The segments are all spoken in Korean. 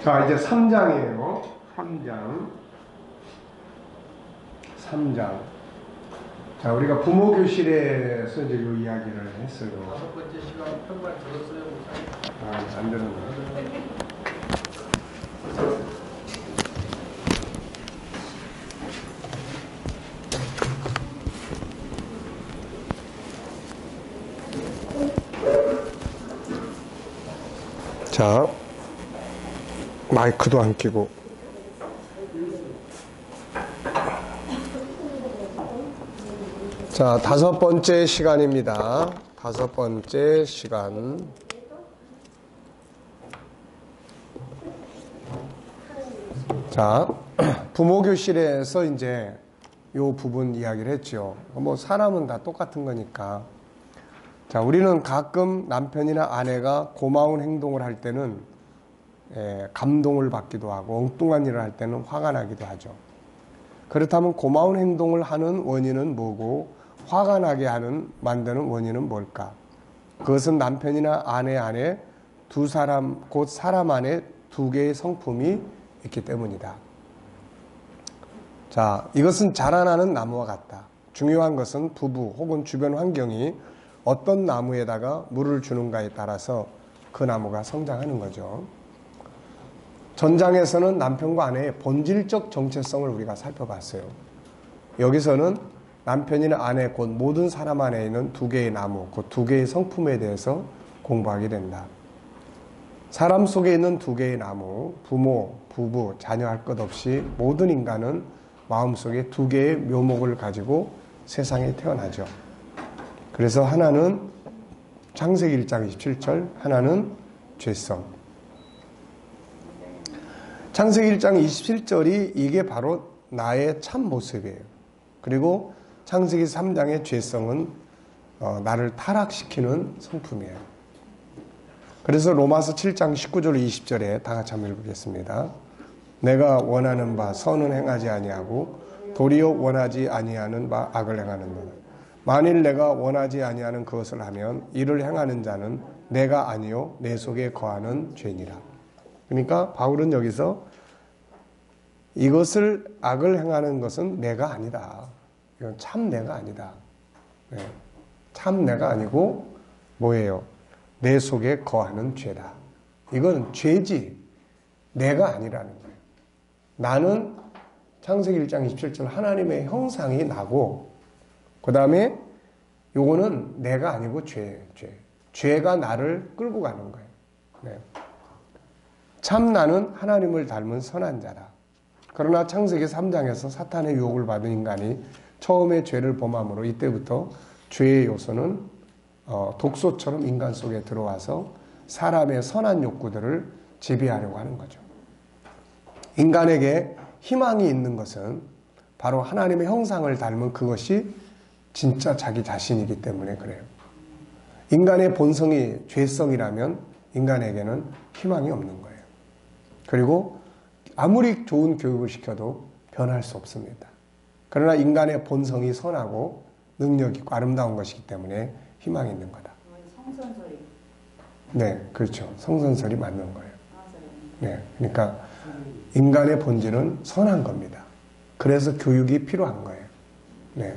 자, 이제 3장이에요. 3장. 3장. 자, 우리가 부모 교실에서 이제 이 이야기를 했어요. 5번째 시간 평말 들었어요? 아, 안 들었네. 자, 마이크도 안 끼고. 자, 5번째 시간입니다. 5번째 시간. 자, 부모 교실에서 이제 요 부분 이야기를 했죠. 뭐 사람은 다 똑같은 거니까. 자, 우리는 가끔 남편이나 아내가 고마운 행동을 할 때는 감동을 받기도 하고 엉뚱한 일을 할 때는 화가 나기도 하죠. 그렇다면 고마운 행동을 하는 원인은 뭐고 화가 나게 만드는 원인은 뭘까? 그것은 남편이나 아내 안에 두 사람, 곧 사람 안에 두 개의 성품이 있기 때문이다. 자, 이것은 자라나는 나무와 같다. 중요한 것은 부부 혹은 주변 환경이 어떤 나무에다가 물을 주는가에 따라서 그 나무가 성장하는 거죠. 전장에서는 남편과 아내의 본질적 정체성을 우리가 살펴봤어요. 여기서는 남편이나 아내 곧 모든 사람 안에 있는 두 개의 나무, 곧 두 개의 성품에 대해서 공부하게 된다. 사람 속에 있는 두 개의 나무, 부모, 부부, 자녀 할 것 없이 모든 인간은 마음속에 두 개의 묘목을 가지고 세상에 태어나죠. 그래서 하나는 창세기 1장 27절, 하나는 죄성. 창세기 1장 27절이 이게 바로 나의 참 모습이에요. 그리고 창세기 3장의 죄성은 나를 타락시키는 성품이에요. 그래서 로마서 7장 19절 20절에 다 같이 한번 읽겠습니다. 내가 원하는 바 선은 행하지 아니하고 도리어 원하지 아니하는 바 악을 행하는도다. 만일 내가 원하지 아니하는 그것을 하면 이를 행하는 자는 내가 아니요 내 속에 거하는 죄니라. 그러니까 바울은 여기서 이것을 악을 행하는 것은 내가 아니다. 이건 참 내가 아니다. 네. 참 내가 아니고 뭐예요? 내 속에 거하는 죄다. 이건 죄지 내가 아니라는 거예요. 나는 창세기 1장 27절 하나님의 형상이 나고 그 다음에 요거는 내가 아니고 죄가 나를 끌고 가는 거예요. 네. 참 나는 하나님을 닮은 선한 자다. 그러나 창세기 3장에서 사탄의 유혹을 받은 인간이 처음에 죄를 범함으로 이때부터 죄의 요소는 독소처럼 인간 속에 들어와서 사람의 선한 욕구들을 지배하려고 하는 거죠. 인간에게 희망이 있는 것은 바로 하나님의 형상을 닮은 그것이 진짜 자기 자신이기 때문에 그래요. 인간의 본성이 죄성이라면 인간에게는 희망이 없는 거예요. 그리고 아무리 좋은 교육을 시켜도 변할 수 없습니다. 그러나 인간의 본성이 선하고 능력 있고 아름다운 것이기 때문에 희망이 있는 거다. 성선설이. 네, 그렇죠. 성선설이 맞는 거예요. 네, 그러니까 인간의 본질은 선한 겁니다. 그래서 교육이 필요한 거예요. 네,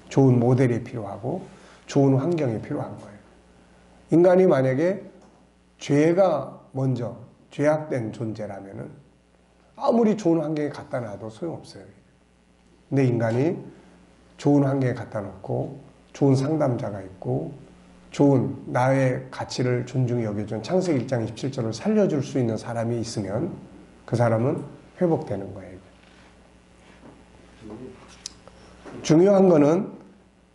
좋은 모델이 필요하고 좋은 환경이 필요한 거예요. 인간이 만약에 죄가 먼저 죄악된 존재라면은 아무리 좋은 환경에 갖다 놔도 소용없어요. 근데 인간이 좋은 환경에 갖다 놓고 좋은 상담자가 있고 좋은 나의 가치를 존중히 여겨준 창세기 1장 27절을 살려줄 수 있는 사람이 있으면 그 사람은 회복되는 거예요. 중요한 거는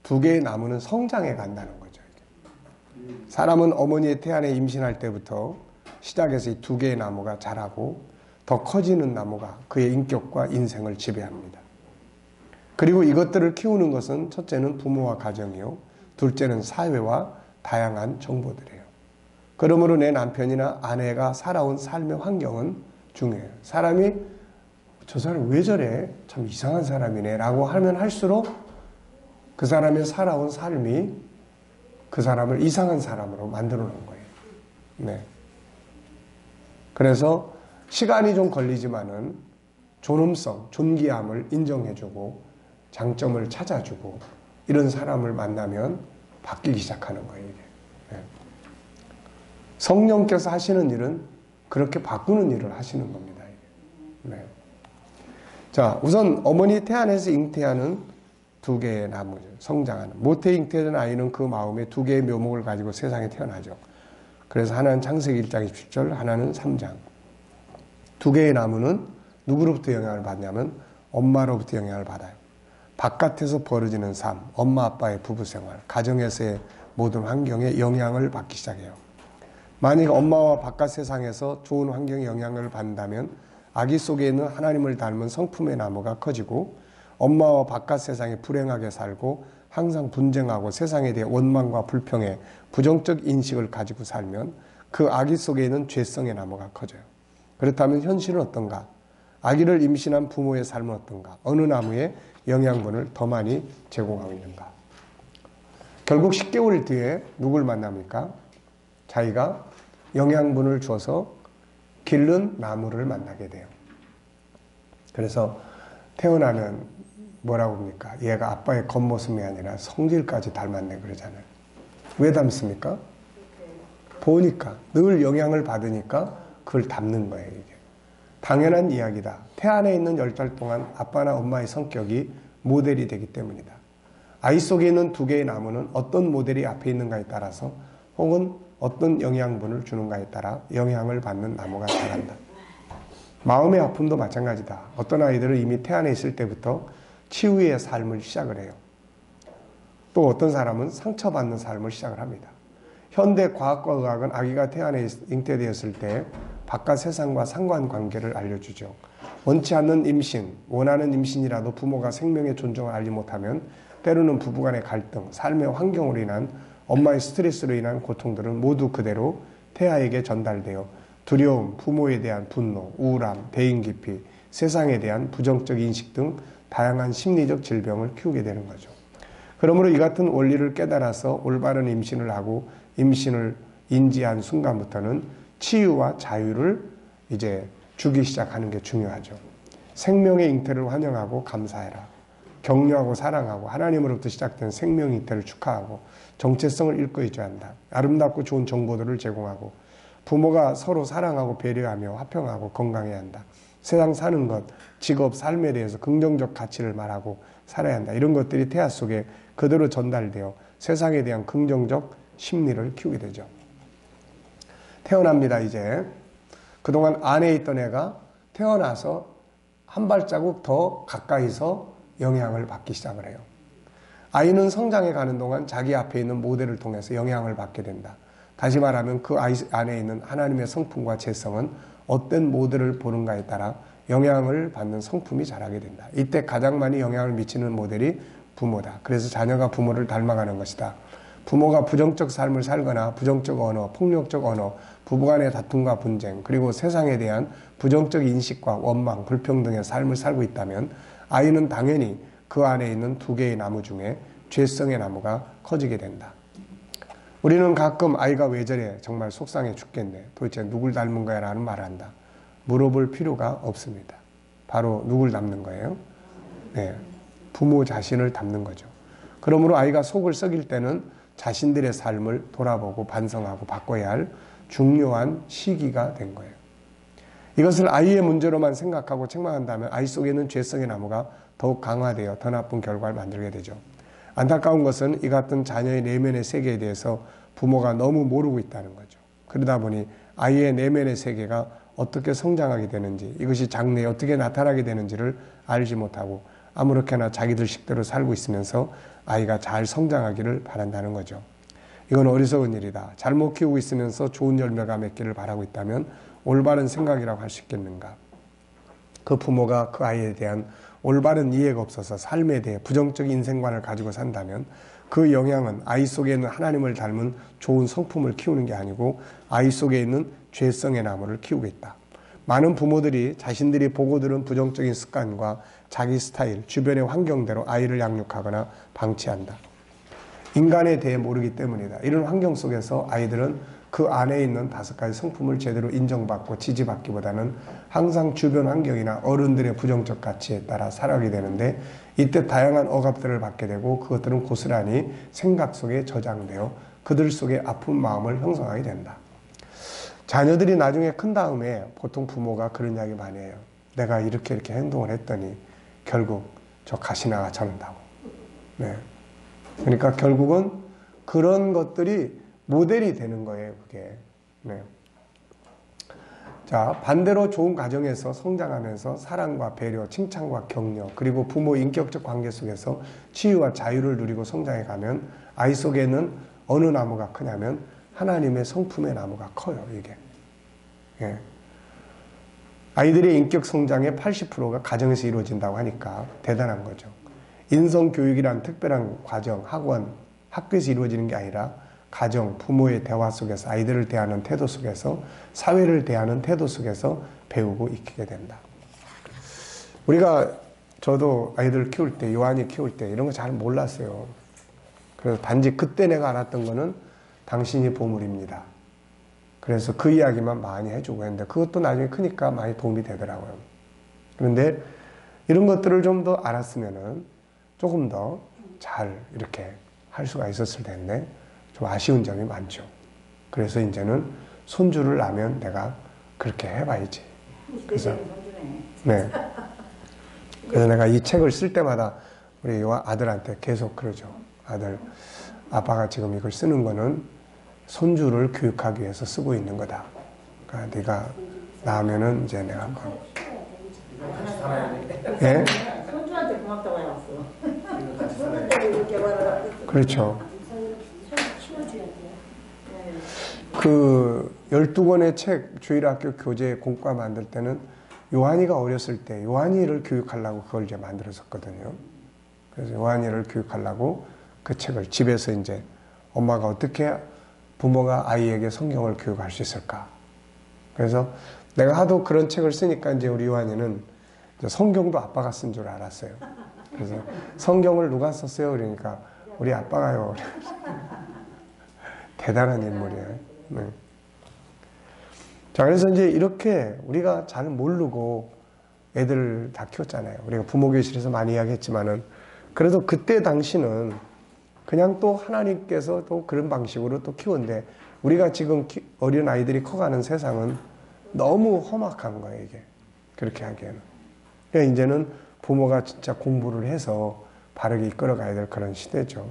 두 개의 나무는 성장해 간다는 거죠. 사람은 어머니의 태안에 임신할 때부터 시작해서 이 두 개의 나무가 자라고 더 커지는 나무가 그의 인격과 인생을 지배합니다. 그리고 이것들을 키우는 것은 첫째는 부모와 가정이요. 둘째는 사회와 다양한 정보들이에요. 그러므로 내 남편이나 아내가 살아온 삶의 환경은 중요해요. 사람이 저 사람 왜 저래? 참 이상한 사람이네 라고 하면 할수록 그 사람의 살아온 삶이 그 사람을 이상한 사람으로 만들어 놓은 거예요. 네. 그래서 시간이 좀 걸리지만은 존엄성, 존귀함을 인정해주고 장점을 찾아주고 이런 사람을 만나면 바뀌기 시작하는 거예요. 이게. 네. 성령께서 하시는 일은 그렇게 바꾸는 일을 하시는 겁니다. 이게. 네. 자, 우선 어머니 태 안에서 잉태하는 두 개의 나무죠. 성장하는. 모태 잉태된 아이는 그 마음에 두 개의 묘목을 가지고 세상에 태어나죠. 그래서 하나는 창세기 1장 27절, 하나는 3장. 두 개의 나무는 누구로부터 영향을 받냐면 엄마로부터 영향을 받아요. 바깥에서 벌어지는 삶, 엄마 아빠의 부부생활, 가정에서의 모든 환경에 영향을 받기 시작해요. 만약 엄마와 바깥 세상에서 좋은 환경에 영향을 받는다면 아기 속에 있는 하나님을 닮은 성품의 나무가 커지고 엄마와 바깥 세상에 불행하게 살고 항상 분쟁하고 세상에 대해 원망과 불평에 부정적 인식을 가지고 살면 그 아기 속에 있는 죄성의 나무가 커져요. 그렇다면 현실은 어떤가? 아기를 임신한 부모의 삶은 어떤가? 어느 나무에 영양분을 더 많이 제공하고 있는가? 결국 10개월 뒤에 누굴 만납니까? 자기가 영양분을 줘서 기른 나무를 만나게 돼요. 그래서 태어나면 뭐라고 합니까? 얘가 아빠의 겉모습이 아니라 성질까지 닮았네 그러잖아요. 왜 닮습니까? 보니까 늘 영향을 받으니까 그걸 닮는 거예요. 이게 당연한 이야기다. 태 안에 있는 10달 동안 아빠나 엄마의 성격이 모델이 되기 때문이다. 아이 속에 있는 두 개의 나무는 어떤 모델이 앞에 있는가에 따라서 혹은 어떤 영양분을 주는가에 따라 영향을 받는 나무가 자란다. 마음의 아픔도 마찬가지다. 어떤 아이들은 이미 태 안에 있을 때부터 치유의 삶을 시작을 해요. 또 어떤 사람은 상처받는 삶을 시작을 합니다. 현대 과학과 의학은 아기가 태 안에 잉태되었을 때 바깥 세상과 상관관계를 알려주죠. 원치 않는 임신, 원하는 임신이라도 부모가 생명의 존중을 알지 못하면 때로는 부부간의 갈등, 삶의 환경으로 인한 엄마의 스트레스로 인한 고통들은 모두 그대로 태아에게 전달되어 두려움, 부모에 대한 분노, 우울함, 대인기피, 세상에 대한 부정적 인식 등 다양한 심리적 질병을 키우게 되는 거죠. 그러므로 이 같은 원리를 깨달아서 올바른 임신을 하고 임신을 인지한 순간부터는 치유와 자유를 이제 주기 시작하는 게 중요하죠. 생명의 잉태를 환영하고 감사해라. 격려하고 사랑하고 하나님으로부터 시작된 생명 잉태를 축하하고 정체성을 일깨워줘야 한다. 아름답고 좋은 정보들을 제공하고 부모가 서로 사랑하고 배려하며 화평하고 건강해야 한다. 세상 사는 것, 직업, 삶에 대해서 긍정적 가치를 말하고 살아야 한다. 이런 것들이 태아 속에 그대로 전달되어 세상에 대한 긍정적 심리를 키우게 되죠. 태어납니다, 이제. 그동안 안에 있던 애가 태어나서 한 발자국 더 가까이서 영향을 받기 시작을 해요. 아이는 성장해 가는 동안 자기 앞에 있는 모델을 통해서 영향을 받게 된다. 다시 말하면 그 아이 안에 있는 하나님의 성품과 재성은 어떤 모델을 보는가에 따라 영향을 받는 성품이 자라게 된다. 이때 가장 많이 영향을 미치는 모델이 부모다. 그래서 자녀가 부모를 닮아가는 것이다. 부모가 부정적 삶을 살거나 부정적 언어, 폭력적 언어, 부부간의 다툼과 분쟁, 그리고 세상에 대한 부정적 인식과 원망, 불평등의 삶을 살고 있다면 아이는 당연히 그 안에 있는 두 개의 나무 중에 죄성의 나무가 커지게 된다. 우리는 가끔 아이가 왜 저래? 정말 속상해 죽겠네. 도대체 누굴 닮은 거야? 라는 말을 한다. 물어볼 필요가 없습니다. 바로 누굴 닮는 거예요? 네, 부모 자신을 닮는 거죠. 그러므로 아이가 속을 썩일 때는 자신들의 삶을 돌아보고 반성하고 바꿔야 할 중요한 시기가 된 거예요. 이것을 아이의 문제로만 생각하고 책망한다면 아이 속에 있는 죄성의 나무가 더욱 강화되어 더 나쁜 결과를 만들게 되죠. 안타까운 것은 이 같은 자녀의 내면의 세계에 대해서 부모가 너무 모르고 있다는 거죠. 그러다 보니 아이의 내면의 세계가 어떻게 성장하게 되는지, 이것이 장래에 어떻게 나타나게 되는지를 알지 못하고 아무렇게나 자기들 식대로 살고 있으면서 아이가 잘 성장하기를 바란다는 거죠. 이건 어리석은 일이다. 잘못 키우고 있으면서 좋은 열매가 맺기를 바라고 있다면 올바른 생각이라고 할 수 있겠는가? 그 부모가 그 아이에 대한 올바른 이해가 없어서 삶에 대해 부정적 인생관을 가지고 산다면 그 영향은 아이 속에 있는 하나님을 닮은 좋은 성품을 키우는 게 아니고 아이 속에 있는 죄성의 나무를 키우고 있다. 많은 부모들이 자신들이 보고 들은 부정적인 습관과 자기 스타일, 주변의 환경대로 아이를 양육하거나 방치한다. 인간에 대해 모르기 때문이다. 이런 환경 속에서 아이들은 그 안에 있는 5가지 성품을 제대로 인정받고 지지받기보다는 항상 주변 환경이나 어른들의 부정적 가치에 따라 살아가게 되는데, 이때 다양한 억압들을 받게 되고 그것들은 고스란히 생각 속에 저장되어 그들 속에 아픈 마음을 형성하게 된다. 자녀들이 나중에 큰 다음에 보통 부모가 그런 이야기 많이 해요. 내가 이렇게 행동을 했더니 결국 저 가시나가 저런다고. 네. 그러니까 결국은 그런 것들이 모델이 되는 거예요, 그게. 네. 자, 반대로 좋은 가정에서 성장하면서 사랑과 배려, 칭찬과 격려, 그리고 부모 인격적 관계 속에서 치유와 자유를 누리고 성장해 가면 아이 속에는 어느 나무가 크냐면 하나님의 성품의 나무가 커요, 이게. 예. 아이들의 인격 성장의 80%가 가정에서 이루어진다고 하니까 대단한 거죠. 인성교육이란 특별한 과정, 학원, 학교에서 이루어지는 게 아니라 가정, 부모의 대화 속에서, 아이들을 대하는 태도 속에서, 사회를 대하는 태도 속에서 배우고 익히게 된다. 저도 아이들 키울 때, 요한이 키울 때 이런 거 잘 몰랐어요. 그래서 단지 그때 내가 알았던 거는 당신이 보물입니다. 그래서 그 이야기만 많이 해주고 했는데 그것도 나중에 크니까 많이 도움이 되더라고요. 그런데 이런 것들을 좀 더 알았으면은 조금 더 잘 이렇게 할 수가 있었을 텐데 좀 아쉬운 점이 많죠. 그래서 이제는 손주를 낳으면 내가 그렇게 해봐야지. 그래서, 네. 그래서 내가 이 책을 쓸 때마다 우리 아들한테 계속 그러죠. 아들, 아빠가 지금 이걸 쓰는 거는 손주를 교육하기 위해서 쓰고 있는 거다. 그러니까 네가 낳으면은 이제 내가 한번. 예? 손주한테 고맙다고 해왔어. 손주한테 이렇게 말하라고. 그렇죠. 그 12권의 책 주일학교 교재 공과 만들 때는 요한이가 어렸을 때 요한이를 교육하려고 그걸 이제 만들었었거든요. 그래서 요한이를 교육하려고 그 책을 집에서 이제 엄마가 어떻게 부모가 아이에게 성경을 교육할 수 있을까. 그래서 내가 하도 그런 책을 쓰니까 이제 우리 요한이는 이제 성경도 아빠가 쓴 줄 알았어요. 그래서 성경을 누가 썼어요? 그러니까 우리 아빠가요. 대단한 인물이에요. 네. 자, 그래서 이제 이렇게 우리가 잘 모르고 애들 다 키웠잖아요. 우리가 부모교실에서 많이 이야기했지만은 그래도 그때 당시는 그냥 또 하나님께서 또 그런 방식으로 또 키웠는데 우리가 지금 어린 아이들이 커가는 세상은 너무 험악한 거예요, 이게. 그렇게 하기에는. 그러니까 이제는 부모가 진짜 공부를 해서 바르게 이끌어가야 될 그런 시대죠.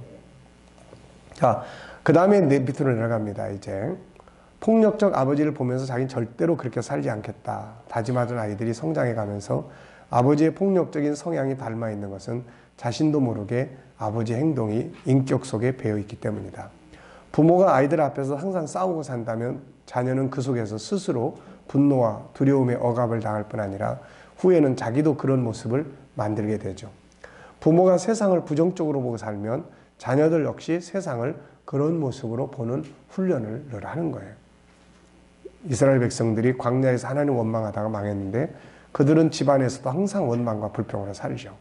자, 그 다음에 밑으로 내려갑니다, 이제. 폭력적 아버지를 보면서 자기는 절대로 그렇게 살지 않겠다. 다짐하던 아이들이 성장해 가면서 아버지의 폭력적인 성향이 닮아 있는 것은 자신도 모르게 아버지의 행동이 인격 속에 배어 있기 때문이다. 부모가 아이들 앞에서 항상 싸우고 산다면 자녀는 그 속에서 스스로 분노와 두려움에 억압을 당할 뿐 아니라 후에는 자기도 그런 모습을 만들게 되죠. 부모가 세상을 부정적으로 보고 살면 자녀들 역시 세상을 그런 모습으로 보는 훈련을 늘 하는 거예요. 이스라엘 백성들이 광야에서 하나님 원망하다가 망했는데 그들은 집안에서도 항상 원망과 불평으로 살죠.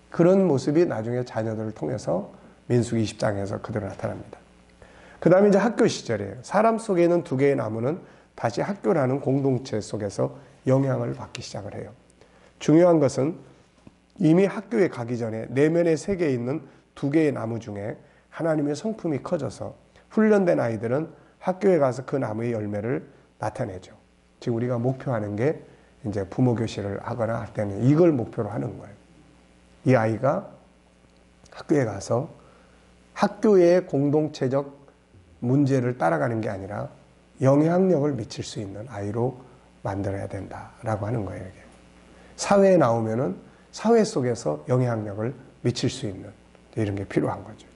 그런 모습이 나중에 자녀들을 통해서 민수기 20장에서 그대로 나타납니다. 그 다음에 이제 학교 시절이에요. 사람 속에 있는 두 개의 나무는 다시 학교라는 공동체 속에서 영향을 받기 시작을 해요. 중요한 것은 이미 학교에 가기 전에 내면의 세계에 있는 두 개의 나무 중에 하나님의 성품이 커져서 훈련된 아이들은 학교에 가서 그 나무의 열매를 나타내죠. 지금 우리가 목표하는 게 이제 부모 교실을 하거나 할 때는 이걸 목표로 하는 거예요. 이 아이가 학교에 가서 학교의 공동체적 문제를 따라가는 게 아니라 영향력을 미칠 수 있는 아이로 만들어야 된다라고 하는 거예요. 이게. 사회에 나오면은 사회 속에서 영향력을 미칠 수 있는 이런 게 필요한 거죠.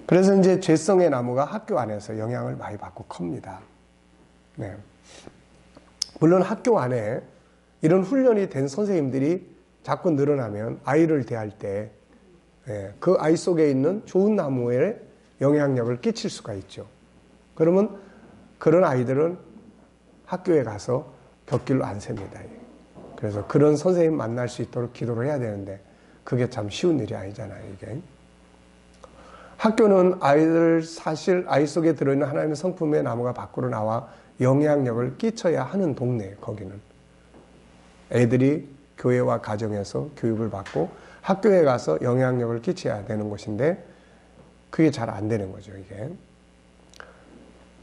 그래서 이제 죄성의 나무가 학교 안에서 영향을 많이 받고 큽니다. 네. 물론 학교 안에 이런 훈련이 된 선생님들이 자꾸 늘어나면 아이를 대할 때 그 아이 속에 있는 좋은 나무에 영향력을 끼칠 수가 있죠. 그러면 그런 아이들은 학교에 가서 곁길로 안 셉니다. 그래서 그런 선생님 만날 수 있도록 기도를 해야 되는데 그게 참 쉬운 일이 아니잖아요, 이게. 학교는 사실 아이 속에 들어있는 하나님의 성품의 나무가 밖으로 나와 영향력을 끼쳐야 하는 동네예요, 거기는. 애들이 교회와 가정에서 교육을 받고 학교에 가서 영향력을 끼쳐야 되는 곳인데 그게 잘 안 되는 거죠, 이게.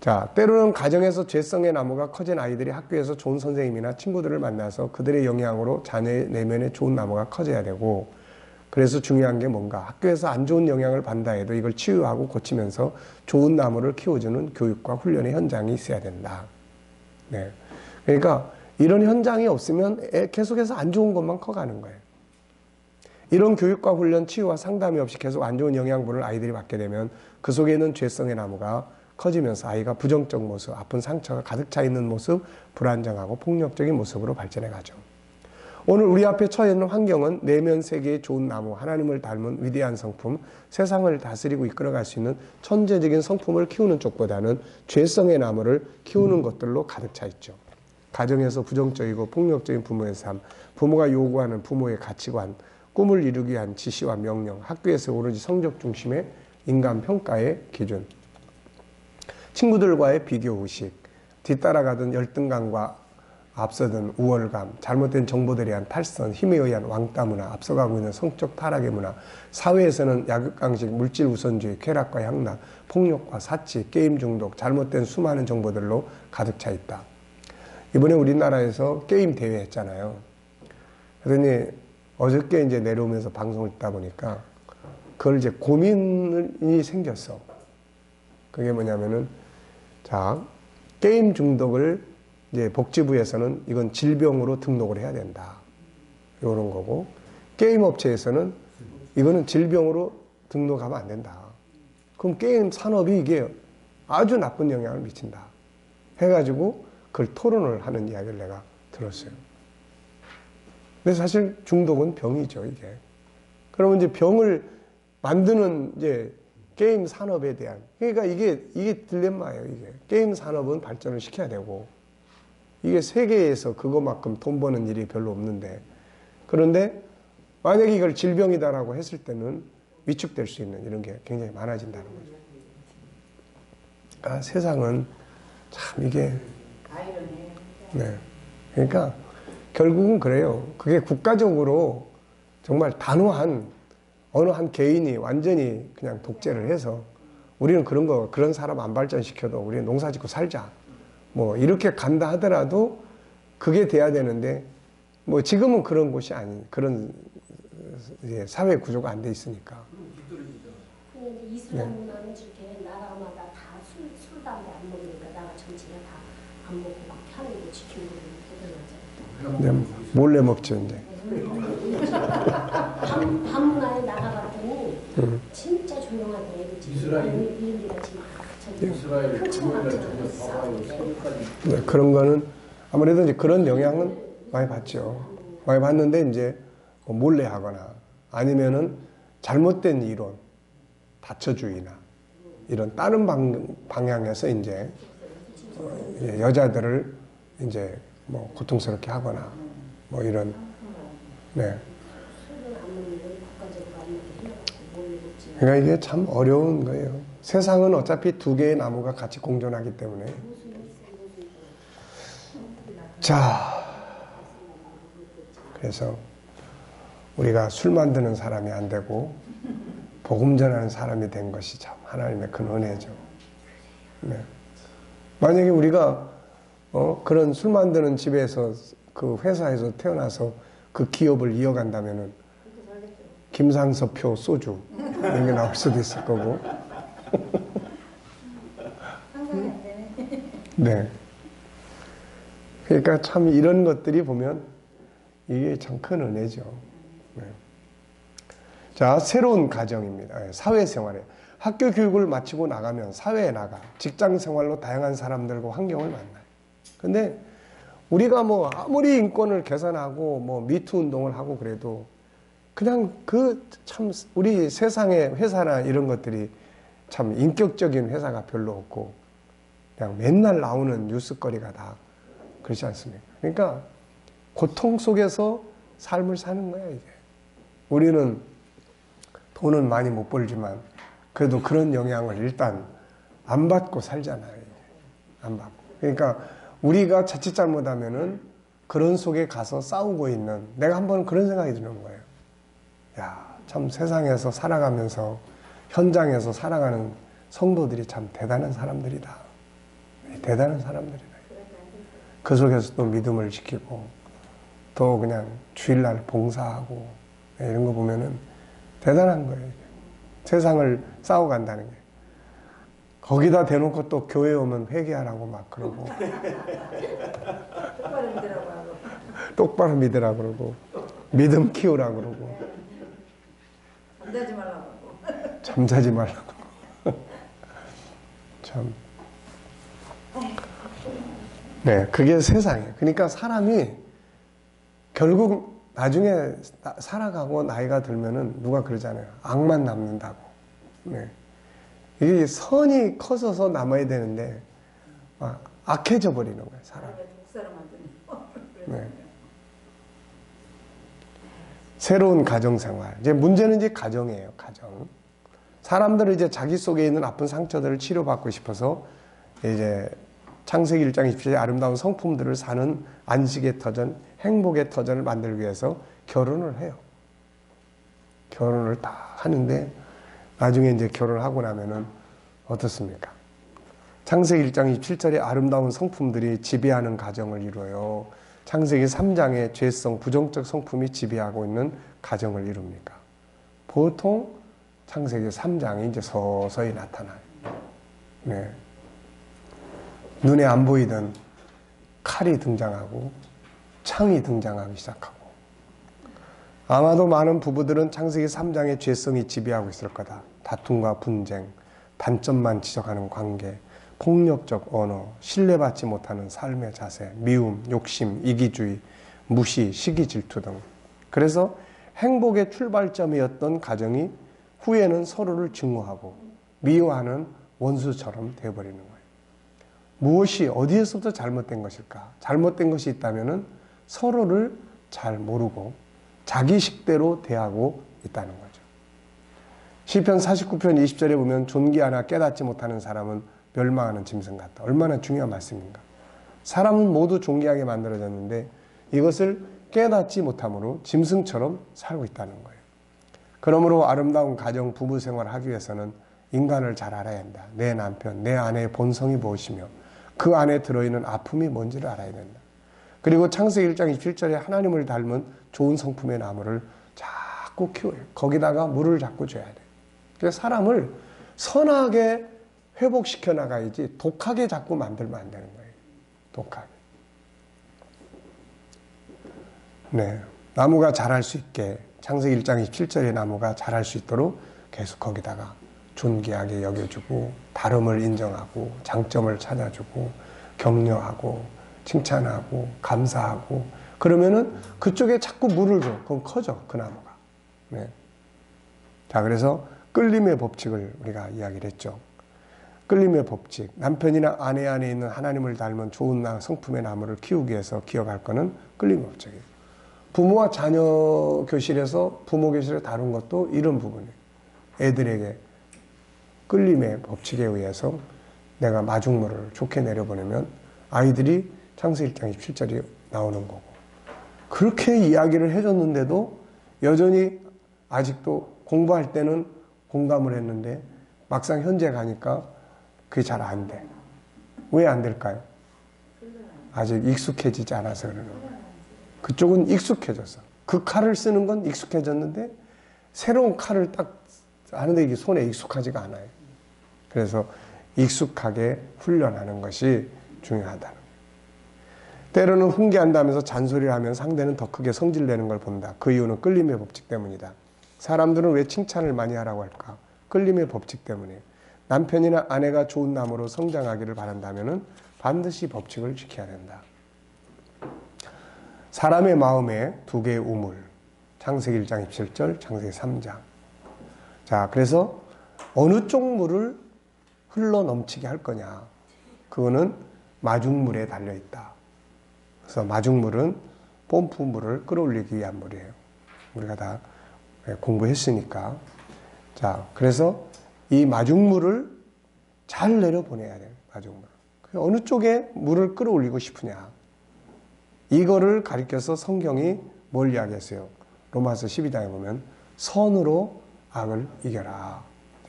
자, 때로는 가정에서 죄성의 나무가 커진 아이들이 학교에서 좋은 선생님이나 친구들을 만나서 그들의 영향으로 자녀의 내면에 좋은 나무가 커져야 되고, 그래서 중요한 게 뭔가 학교에서 안 좋은 영향을 받는다 해도 이걸 치유하고 고치면서 좋은 나무를 키워주는 교육과 훈련의 현장이 있어야 된다. 네. 그러니까 이런 현장이 없으면 계속해서 안 좋은 것만 커가는 거예요. 이런 교육과 훈련, 치유와 상담이 없이 계속 안 좋은 영양분을 아이들이 받게 되면 그 속에 있는 죄성의 나무가 커지면서 아이가 부정적 모습, 아픈 상처가 가득 차 있는 모습, 불안정하고 폭력적인 모습으로 발전해 가죠. 오늘 우리 앞에 처해 있는 환경은 내면 세계의 좋은 나무, 하나님을 닮은 위대한 성품, 세상을 다스리고 이끌어갈 수 있는 천재적인 성품을 키우는 쪽보다는 죄성의 나무를 키우는 것들로 가득 차 있죠. 가정에서 부정적이고 폭력적인 부모의 삶, 부모가 요구하는 부모의 가치관, 꿈을 이루기 위한 지시와 명령, 학교에서 오로지 성적 중심의 인간 평가의 기준, 친구들과의 비교 의식, 뒤따라가던 열등감과 앞서던 우월감, 잘못된 정보들에 대한 탈선, 힘에 의한 왕따 문화, 앞서가고 있는 성적 타락의 문화, 사회에서는 약육강식, 물질 우선주의, 쾌락과 향락, 폭력과 사치, 게임 중독, 잘못된 수많은 정보들로 가득 차 있다. 이번에 우리나라에서 게임 대회 했잖아요. 그러더니 어저께 이제 내려오면서 방송을 듣다 보니까 그걸 이제 고민이 생겼어. 그게 뭐냐면은, 자, 게임 중독을 이제 복지부에서는 이건 질병으로 등록을 해야 된다. 이런 거고, 게임 업체에서는 이거는 질병으로 등록하면 안 된다. 그럼 게임 산업이 이게 아주 나쁜 영향을 미친다. 해가지고 그걸 토론을 하는 이야기를 내가 들었어요. 근데 사실 중독은 병이죠, 이게. 그러면 이제 병을 만드는 이제 게임 산업에 대한, 그러니까 이게 딜레마예요, 이게. 게임 산업은 발전을 시켜야 되고, 이게 세계에서 그거만큼 돈 버는 일이 별로 없는데, 그런데 만약에 이걸 질병이다라고 했을 때는 위축될 수 있는 이런 게 굉장히 많아진다는 거죠. 그러니까 세상은 참 이게, 네. 그러니까 결국은 그래요. 그게 국가적으로 정말 단호한 어느 한 개인이 완전히 그냥 독재를 해서 우리는 그런 사람 안 발전시켜도 우리는 농사 짓고 살자. 뭐 이렇게 간다 하더라도 그게 돼야 되는데, 뭐 지금은 그런 곳이 그런 사회 구조가 안 돼 있으니까. 근데 이슬람 문화는 이렇게 나라마다 다 술, 담배 안 먹으니까 나라 전체가 다 안 먹고 그렇게 하는 거 지키고 대단하잖아요. 몰래 먹죠, 이제. 밤 문화에 나가봤더니 진짜 조용하게 애들이 이스라엘이가 지금 이스라엘 금요일날 저녁 네, 그런 거는 아무래도 이제 그런 영향은 많이 받죠. 많이 받는데 이제 몰래 하거나 아니면은 잘못된 이론, 다처주의나 이런 다른 방향에서 이제 여자들을 이제 뭐 고통스럽게 하거나 뭐 이런, 네. 그러니까 이게 참 어려운 거예요. 세상은 어차피 두 개의 나무가 같이 공존하기 때문에. 자, 그래서 우리가 술 만드는 사람이 안 되고 복음 전하는 사람이 된 것이 참 하나님의 큰 은혜죠. 네. 만약에 우리가 그런 술 만드는 집에서 그 회사에서 태어나서 그 기업을 이어간다면은 김상서표 소주 이런 게 나올 수도 있을 거고. 네. 그러니까 참 이런 것들이 보면 이게 참 큰 은혜죠. 네. 자, 새로운 가정입니다. 사회생활에. 학교 교육을 마치고 나가면 사회에 나가 직장 생활로 다양한 사람들과 환경을 만나요. 근데 우리가 뭐 아무리 인권을 개선하고 뭐 미투 운동을 하고 그래도 그냥 참 우리 세상의 회사나 이런 것들이 참 인격적인 회사가 별로 없고 그냥 맨날 나오는 뉴스거리가 다 그렇지 않습니까? 그러니까 고통 속에서 삶을 사는 거야, 이게. 우리는 돈은 많이 못 벌지만 그래도 그런 영향을 일단 안 받고 살잖아요. 이게. 안 받고. 그러니까 우리가 자칫 잘못하면은 그런 속에 가서 싸우고 있는, 내가 한번 그런 생각이 드는 거예요. 야, 참 세상에서 살아가면서 현장에서 살아가는 성도들이 참 대단한 사람들이다. 대단한 사람들이다. 그 속에서 또 믿음을 지키고 또 그냥 주일날 봉사하고 이런 거 보면은 대단한 거예요. 이게. 세상을 싸워간다는 게. 거기다 대놓고 또 교회 오면 회개하라고 막 그러고 똑바로 믿으라고 하고. 똑바로 믿으라 그러고 믿음 키우라 그러고 잠자지 말라고 하고. 잠자지 말라고 참. 네, 그게 세상이에요. 그러니까 사람이 결국 나중에 살아가고 나이가 들면은 누가 그러잖아요. 악만 남는다고. 네. 이게 선이 커져서 남아야 되는데 악해져 버리는 거예요, 사람이. 독사를 만드는. 네. 새로운 가정생활. 이제 문제는 이제 가정이에요, 가정. 사람들은 이제 자기 속에 있는 아픈 상처들을 치료받고 싶어서 이제 창세기 1장 27절의 아름다운 성품들을 사는 안식의 터전, 행복의 터전을 만들기 위해서 결혼을 해요. 결혼을 다 하는데 나중에 이제 결혼을 하고 나면은 어떻습니까? 창세기 1장 27절의 아름다운 성품들이 지배하는 가정을 이루어요. 창세기 3장의 죄성, 부정적 성품이 지배하고 있는 가정을 이룹니까? 보통 창세기 3장이 이제 서서히 나타나요. 네. 눈에 안 보이던 칼이 등장하고 창이 등장하기 시작하고 아마도 많은 부부들은 창세기 3장의 죄성이 지배하고 있을 거다. 다툼과 분쟁, 단점만 지적하는 관계, 폭력적 언어, 신뢰받지 못하는 삶의 자세, 미움, 욕심, 이기주의, 무시, 시기 질투 등. 그래서 행복의 출발점이었던 가정이 후에는 서로를 증오하고 미워하는 원수처럼 되어버리는 거예요. 무엇이 어디에서부터 잘못된 것일까? 잘못된 것이 있다면 서로를 잘 모르고 자기 식대로 대하고 있다는 거죠. 시편 49편 20절에 보면 존귀하나 깨닫지 못하는 사람은 멸망하는 짐승 같다. 얼마나 중요한 말씀인가. 사람은 모두 존귀하게 만들어졌는데 이것을 깨닫지 못함으로 짐승처럼 살고 있다는 거예요. 그러므로 아름다운 가정, 부부 생활을 하기 위해서는 인간을 잘 알아야 한다. 내 남편, 내 아내의 본성이 무엇이며 그 안에 들어있는 아픔이 뭔지를 알아야 된다. 그리고 창세기 1장 27절에 하나님을 닮은 좋은 성품의 나무를 자꾸 키워요. 거기다가 물을 자꾸 줘야 돼. 그래서 사람을 선하게 회복시켜 나가야지 독하게 자꾸 만들면 안 되는 거예요. 독하게. 네. 나무가 자랄 수 있게 창세기 1장 27절의 나무가 자랄 수 있도록 계속 거기다가 존귀하게 여겨주고 다름을 인정하고 장점을 찾아주고 격려하고 칭찬하고 감사하고 그러면은 그쪽에 자꾸 물을 줘. 그럼 커져 그 나무가. 네. 자, 그래서 끌림의 법칙을 우리가 이야기를 했죠. 끌림의 법칙. 남편이나 아내 안에 있는 하나님을 닮은 좋은 성품의 나무를 키우기 위해서 기억할 거는 끌림의 법칙이에요. 부모와 자녀 교실에서 부모 교실에 다룬 것도 이런 부분이에요. 애들에게 끌림의 법칙에 의해서 내가 마중물을 좋게 내려보내면 아이들이 창세기 1장 27절이 나오는 거고 그렇게 이야기를 해줬는데도 여전히 아직도 공부할 때는 공감을 했는데 막상 현재 가니까 그게 잘 안 돼. 왜 안 될까요? 아직 익숙해지지 않아서 그러는 거예요. 그쪽은 익숙해졌어. 그 칼을 쓰는 건 익숙해졌는데 새로운 칼을 딱 하는데 이게 손에 익숙하지가 않아요. 그래서 익숙하게 훈련하는 것이 중요하다는 거예요. 때로는 훈계한다면서 잔소리를 하면 상대는 더 크게 성질내는 걸 본다. 그 이유는 끌림의 법칙 때문이다. 사람들은 왜 칭찬을 많이 하라고 할까? 끌림의 법칙 때문에. 남편이나 아내가 좋은 나무로 성장하기를 바란다면 반드시 법칙을 지켜야 된다. 사람의 마음에 두 개의 우물. 창세기 1장 27절, 창세기 3장. 자, 그래서 어느 쪽 물을 흘러 넘치게 할 거냐. 그거는 마중물에 달려있다. 그래서 마중물은 펌프물을 끌어올리기 위한 물이에요. 우리가 다 공부했으니까. 자, 그래서 이 마중물을 잘 내려보내야 돼요. 마중물. 어느 쪽에 물을 끌어올리고 싶으냐. 이거를 가리켜서 성경이 뭘 이야기했어요? 로마서 12장에 보면 선으로 악을 이겨라.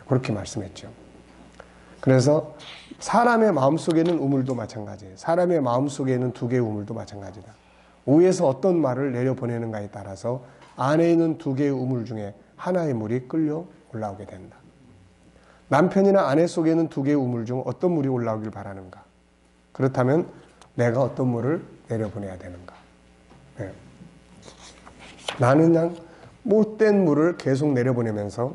그렇게 말씀했죠. 그래서 사람의 마음속에는 우물도 마찬가지예요. 사람의 마음속에는 두 개의 우물도 마찬가지다. 위에서 어떤 말을 내려보내는가에 따라서 안에 있는 두 개의 우물 중에 하나의 물이 끌려 올라오게 된다. 남편이나 아내 속에는 두 개의 우물 중 어떤 물이 올라오길 바라는가? 그렇다면 내가 어떤 물을 내려보내야 되는가? 네. 나는 그냥 못된 물을 계속 내려보내면서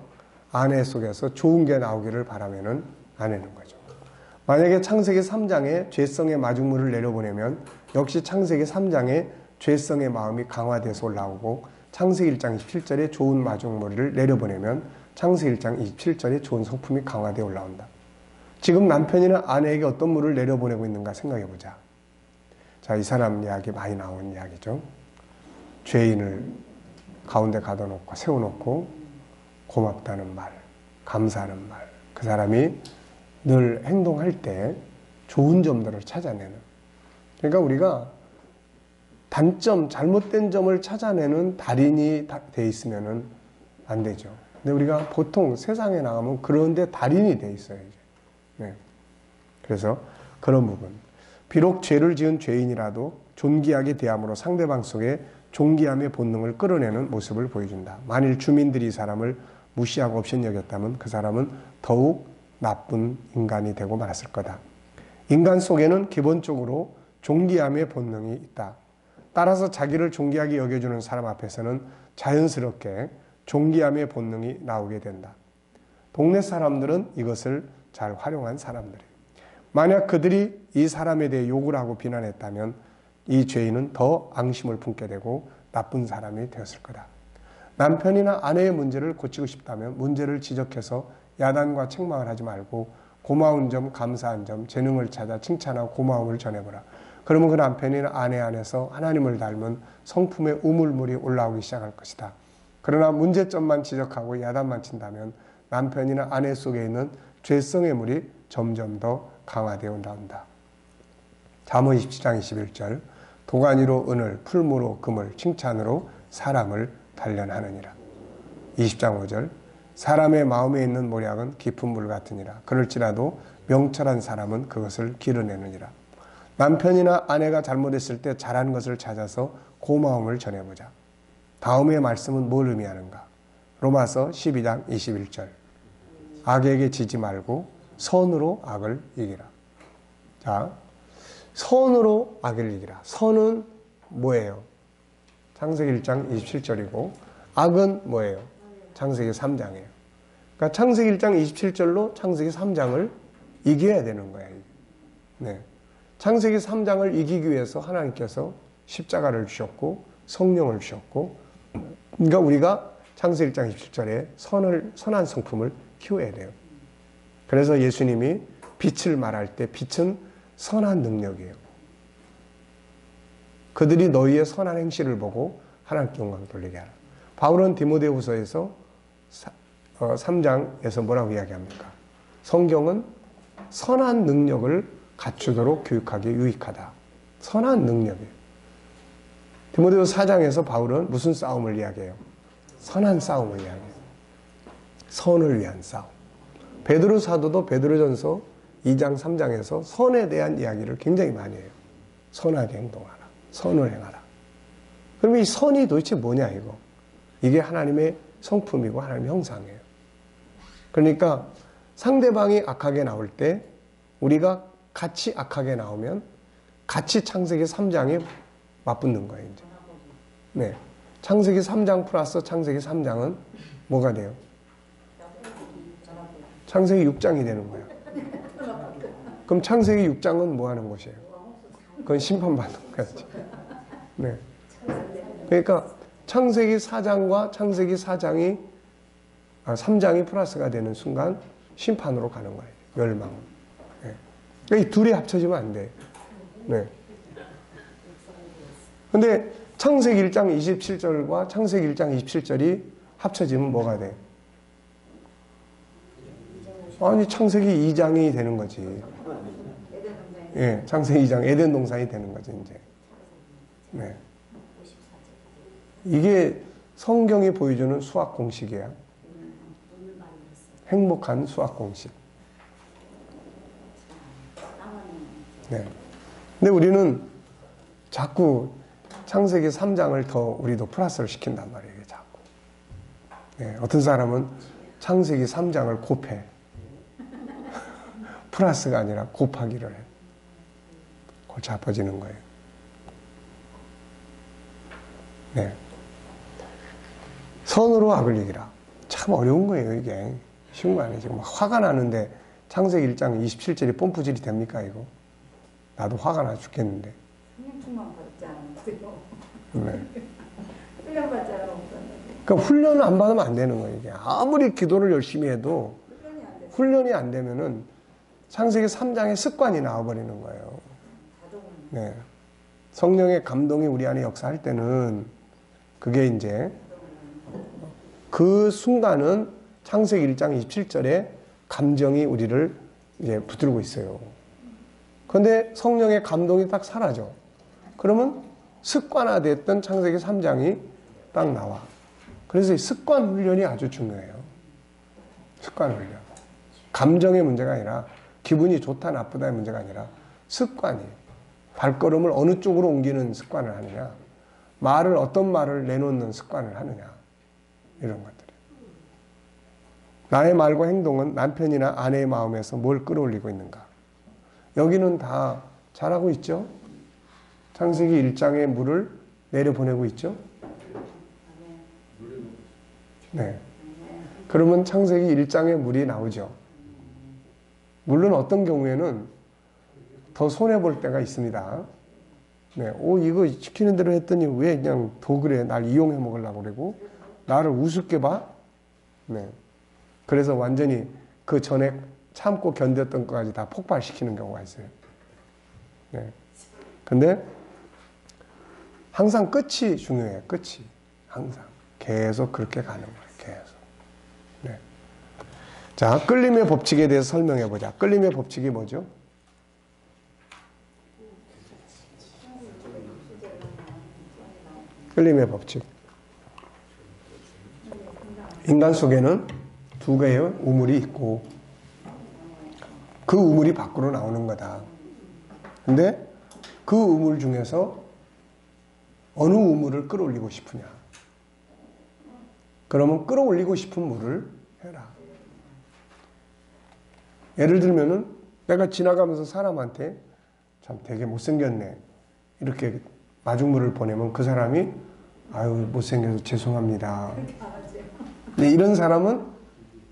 아내 속에서 좋은 게 나오기를 바라면은 안 되는 거죠. 만약에 창세기 3장에 죄성의 마중물을 내려보내면 역시 창세기 3장에 죄성의 마음이 강화돼서 올라오고 창세기 1장 27절에 좋은 마중물을 내려보내면 창세기 1장 27절에 좋은 성품이 강화되어 올라온다. 지금 남편이나 아내에게 어떤 물을 내려보내고 있는가 생각해 보자. 자, 이 사람 이야기 많이 나온 이야기죠. 죄인을 가운데 가둬놓고 세워놓고 고맙다는 말, 감사하는 말. 그 사람이 늘 행동할 때 좋은 점들을 찾아내는. 그러니까 우리가 단점, 잘못된 점을 찾아내는 달인이 돼 있으면 안 되죠. 근데 우리가 보통 세상에 나가면 그런데 달인이 돼 있어요. 이제. 네. 그래서 그런 부분. 비록 죄를 지은 죄인이라도 존귀하게 대함으로 상대방 속에 존귀함의 본능을 끌어내는 모습을 보여준다. 만일 주민들이 이 사람을 무시하고 없인 여겼다면 그 사람은 더욱 나쁜 인간이 되고 말았을 거다. 인간 속에는 기본적으로 존귀함의 본능이 있다. 따라서 자기를 존귀하게 여겨주는 사람 앞에서는 자연스럽게 존귀함의 본능이 나오게 된다. 동네 사람들은 이것을 잘 활용한 사람들이에요. 만약 그들이 이 사람에 대해 욕을 하고 비난했다면 이 죄인은 더 앙심을 품게 되고 나쁜 사람이 되었을 거다. 남편이나 아내의 문제를 고치고 싶다면 문제를 지적해서 야단과 책망을 하지 말고 고마운 점, 감사한 점, 재능을 찾아 칭찬하고 고마움을 전해보라. 그러면 그 남편이나 아내 안에서 하나님을 닮은 성품의 우물물이 올라오기 시작할 것이다. 그러나 문제점만 지적하고 야단만 친다면 남편이나 아내 속에 있는 죄성의 물이 점점 더 강화되어 나온다. 잠언 27장 21절 도가니로 은을, 풀무로 금을, 칭찬으로 사람을 단련하느니라. 20장 5절 사람의 마음에 있는 모략은 깊은 물 같으니라. 그럴지라도 명철한 사람은 그것을 기르내느니라. 남편이나 아내가 잘못했을 때 잘한 것을 찾아서 고마움을 전해보자. 다음의 말씀은 뭘 의미하는가? 로마서 12장 21절 악에게 지지 말고 선으로 악을 이기라. 자, 선으로 악을 이기라. 선은 뭐예요? 창세기 1장 27절이고 악은 뭐예요? 창세기 3장이에요. 그러니까 창세기 1장 27절로 창세기 3장을 이겨야 되는 거예요. 네. 창세기 3장을 이기기 위해서 하나님께서 십자가를 주셨고 성령을 주셨고, 그러니까 우리가 창세기 1장 27절에 선한 성품을 키워야 돼요. 그래서 예수님이 빛을 말할 때 빛은 선한 능력이에요. 그들이 너희의 선한 행실을 보고 하나님께 영광 돌리게 하라. 바울은 디모데후서에서 3장에서 뭐라고 이야기합니까? 성경은 선한 능력을 갖추도록 교육하기에 유익하다. 선한 능력이에요. 디모데후서 4장에서 바울은 무슨 싸움을 이야기해요? 선한 싸움을 이야기해요. 선을 위한 싸움. 베드로 사도도 베드로전서 2장 3장에서 선에 대한 이야기를 굉장히 많이 해요. 선하게 행동하라. 선을 행하라. 그럼 이 선이 도대체 뭐냐 이거. 이게 하나님의 성품이고 하나님의 형상이에요. 그러니까 상대방이 악하게 나올 때 우리가 같이 악하게 나오면 같이 창세기 3장에 맞붙는 거예요. 이제. 네. 창세기 3장 플러스 창세기 3장은 뭐가 돼요? 창세기 6장이 되는 거예요. 그럼 창세기 6장은 뭐 하는 것이에요? 그건 심판받는 거지. 네. 그러니까 창세기 4장과 창세기 3장이 플러스가 되는 순간 심판으로 가는 거예요. 멸망. 네. 그러니까 이 둘이 합쳐지면 안 돼. 네. 근데 창세기 1장 27절과 창세기 1장 27절이 합쳐지면 뭐가 돼? 아니, 창세기 2장이 되는 거지. 애들 동생. 예, 창세기 2장 에덴 동산이 되는 거지, 이제. 네. 이게 성경이 보여주는 수학 공식이야. 행복한 수학 공식. 네. 근데 우리는 자꾸 창세기 3장을 더 우리도 플러스를 시킨단 말이에요, 자꾸. 네, 어떤 사람은 창세기 3장을 곱해. 플러스가 아니라 곱하기를 해. 골치 아파지는 거예요. 네. 선으로 악을 이기라. 참 어려운 거예요, 이게. 쉬운 거 아니에요. 지금 막 화가 나는데 창세기 1장 27절이 뽐뿌질이 됩니까, 이거? 나도 화가 나 죽겠는데. 훈련만 받지 않았어요. 네. 훈련 받지 않았어요. 그러니까 훈련을 안 받으면 안 되는 거예요, 이게. 아무리 기도를 열심히 해도 훈련이 안 돼. 훈련이 안 되면은 창세기 3장의 습관이 나와버리는 거예요. 네. 성령의 감동이 우리 안에 역사할 때는 그게 이제 그 순간은 창세기 1장 27절에 감정이 우리를 이제 붙들고 있어요. 그런데 성령의 감동이 딱 사라져. 그러면 습관화됐던 창세기 3장이 딱 나와. 그래서 이 습관 훈련이 아주 중요해요. 습관 훈련. 감정의 문제가 아니라 기분이 좋다 나쁘다의 문제가 아니라 습관이에요. 발걸음을 어느 쪽으로 옮기는 습관을 하느냐, 말을 어떤 말을 내놓는 습관을 하느냐, 이런 것들. 나의 말과 행동은 남편이나 아내의 마음에서 뭘 끌어올리고 있는가? 여기는 다 잘하고 있죠? 창세기 1장의 물을 내려보내고 있죠? 네. 그러면 창세기 1장의 물이 나오죠. 물론 어떤 경우에는 더 손해볼 때가 있습니다. 네. 이거 시키는 대로 했더니 왜 그냥 더 그래? 날 이용해 먹으려고 그러고, 나를 우습게 봐? 네. 그래서 완전히 그 전에 참고 견뎠던 것까지 다 폭발시키는 경우가 있어요. 네. 근데 항상 끝이 중요해요. 끝이. 항상. 계속 그렇게 가는 거예요. 계속. 네. 자, 끌림의 법칙에 대해서 설명해 보자. 끌림의 법칙이 뭐죠? 끌림의 법칙. 인간 속에는 두 개의 우물이 있고 그 우물이 밖으로 나오는 거다. 근데 그 우물 중에서 어느 우물을 끌어올리고 싶으냐. 그러면 끌어올리고 싶은 물을 해라. 예를 들면은 내가 지나가면서 사람한테 참 되게 못생겼네. 이렇게 마중물을 보내면 그 사람이 아유 못생겨서 죄송합니다. 근데 이런 사람은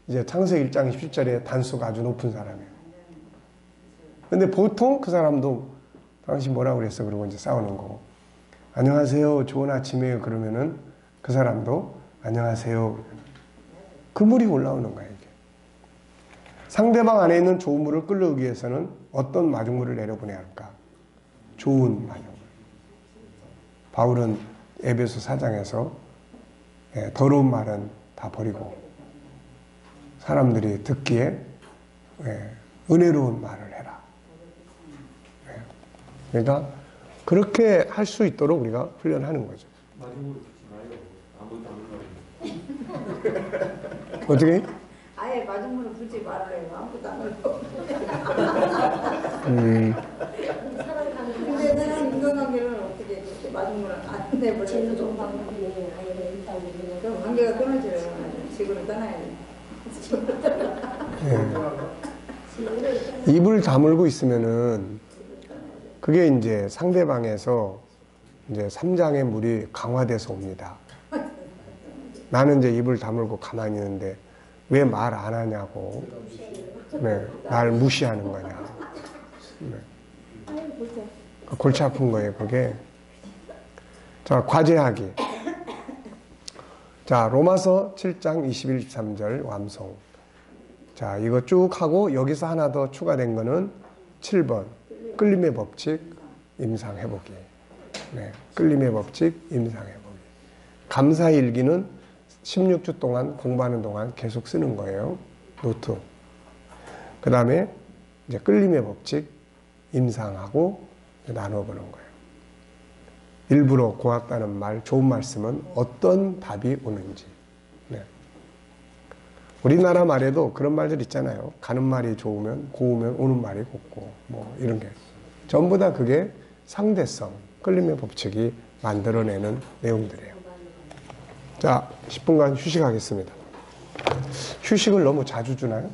이제 창세기 1장 17절에 단수가 아주 높은 사람이에요. 근데 보통 그 사람도 당신 뭐라고 그랬어? 그러고 이제 싸우는 거고. 안녕하세요. 좋은 아침이에요. 그러면은 그 사람도 안녕하세요. 그 물이 올라오는 거예요. 이게. 상대방 안에 있는 좋은 물을 끌어오기 위해서는 어떤 마중물을 내려보내야 할까? 좋은 마중물. 바울은 에베소 4장에서 더러운 말은 다 버리고 사람들이 듣기에 은혜로운 말을 해라. 그러니까 그렇게 할 수 있도록 우리가 훈련하는 거죠. 어떻게? 아예 마중물을 굳이 말아요. 아무것도 안 하고. 근데 나는 인간관계를 어떻게 이렇게 마중물을 안 내버려서 제일 좋은 좀 방법이 아예 일단 우리는 그럼 관계가 끊어져요. 지구를 떠나야 돼. 입을 다물고 있으면은 그게 이제 상대방에서 이제 3장의 물이 강화돼서 옵니다. 나는 이제 입을 다물고 가만히 있는데 왜 말 안 하냐고. 네, 날 무시하는 거냐. 네. 골치 아픈 거예요, 그게. 자, 과제하기. 자, 로마서 7장 21, 23절 완성. 자, 이거 쭉 하고 여기서 하나 더 추가된 거는 7번. 끌림의 법칙, 임상해보기. 네, 끌림의 법칙, 임상해보기. 감사일기는 16주 동안 공부하는 동안 계속 쓰는 거예요. 노트. 그 다음에 이제 끌림의 법칙, 임상하고 나눠 보는 거예요. 일부러 고맙다는 말, 좋은 말씀은 어떤 답이 오는지. 네. 우리나라 말에도 그런 말들 있잖아요. 가는 말이 좋으면, 고우면 오는 말이 곱고, 뭐, 이런 게. 전부 다 그게 상대성, 끌림의 법칙이 만들어내는 내용들이에요. 자, 10분간 휴식하겠습니다. 휴식을 너무 자주 주나요?